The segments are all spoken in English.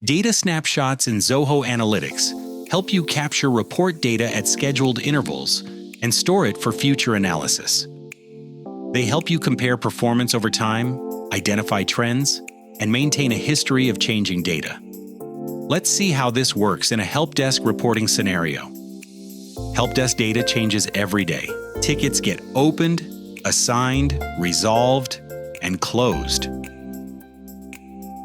Data Snapshots in Zoho Analytics help you capture report data at scheduled intervals and store it for future analysis. They help you compare performance over time, identify trends, and maintain a history of changing data. Let's see how this works in a help desk reporting scenario. Help desk data changes every day. Tickets get opened, assigned, resolved, and closed.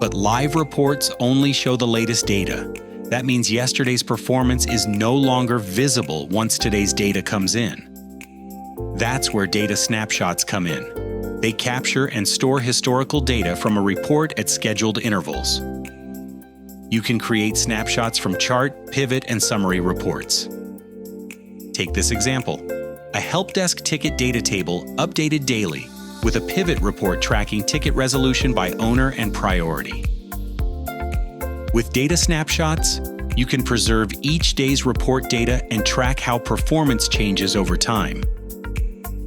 But live reports only show the latest data. That means yesterday's performance is no longer visible once today's data comes in. That's where data snapshots come in. They capture and store historical data from a report at scheduled intervals. You can create snapshots from chart, pivot, and summary reports. Take this example. A help desk ticket data table updated daily with a pivot report tracking ticket resolution by owner and priority. With data snapshots, you can preserve each day's report data and track how performance changes over time.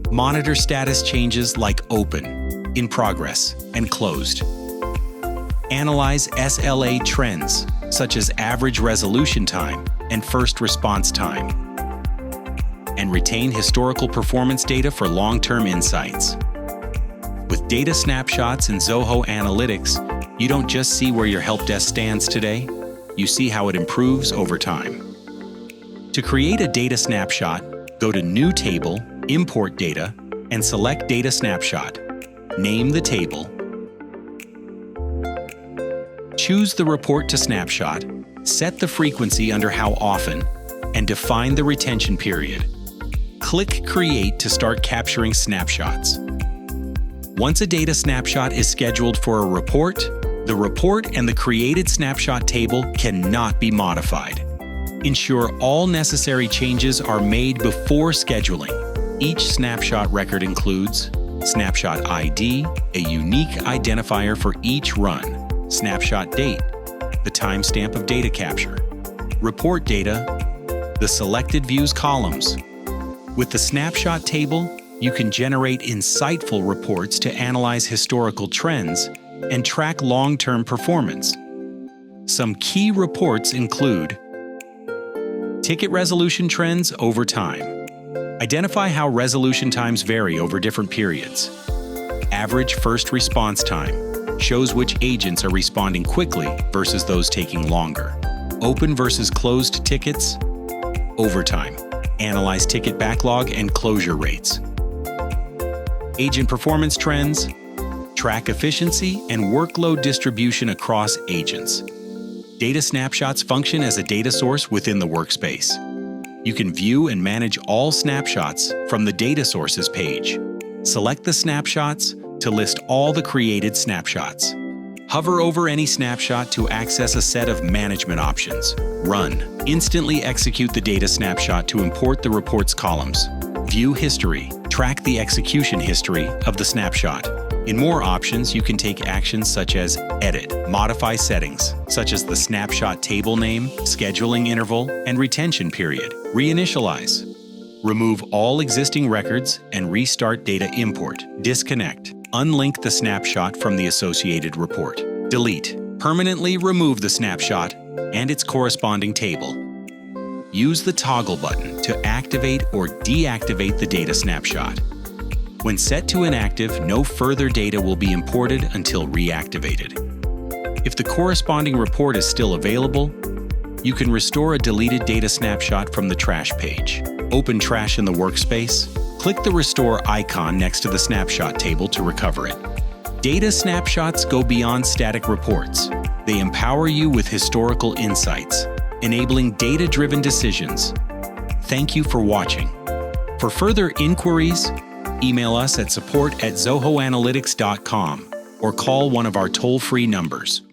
Monitor status changes like open, in progress, and closed. Analyze SLA trends, such as average resolution time and first response time. And retain historical performance data for long-term insights. With data snapshots in Zoho Analytics, you don't just see where your help desk stands today, you see how it improves over time. To create a data snapshot, go to New Table, Import Data, and select Data Snapshot. Name the table. Choose the report to snapshot, set the frequency under how often, and define the retention period. Click Create to start capturing snapshots. Once a data snapshot is scheduled for a report, the report and the created snapshot table cannot be modified. Ensure all necessary changes are made before scheduling. Each snapshot record includes snapshot ID, a unique identifier for each run, snapshot date, the timestamp of data capture, report data, the selected views columns. With the snapshot table, you can generate insightful reports to analyze historical trends and track long-term performance. Some key reports include ticket resolution trends over time. Identify how resolution times vary over different periods. Average first response time shows which agents are responding quickly versus those taking longer. Open versus closed tickets. Overtime. Analyze ticket backlog and closure rates. Agent performance trends, track efficiency and workload distribution across agents. Data snapshots function as a data source within the workspace. You can view and manage all snapshots from the Data Sources page. Select the snapshots to list all the created snapshots. Hover over any snapshot to access a set of management options. Run. Instantly execute the data snapshot to import the report's columns. View history. Track the execution history of the snapshot. In more options, you can take actions such as edit, modify settings, such as the snapshot table name, scheduling interval, and retention period. Reinitialize. Remove all existing records and restart data import. Disconnect. Unlink the snapshot from the associated report. Delete. Permanently remove the snapshot and its corresponding table. Use the toggle button to activate or deactivate the data snapshot. When set to inactive, no further data will be imported until reactivated. If the corresponding report is still available, you can restore a deleted data snapshot from the trash page. Open trash in the workspace. Click the restore icon next to the snapshot table to recover it. Data snapshots go beyond static reports. They empower you with historical insights, enabling data-driven decisions. Thank you for watching. For further inquiries, email us at support@zohoanalytics.com or call one of our toll-free numbers.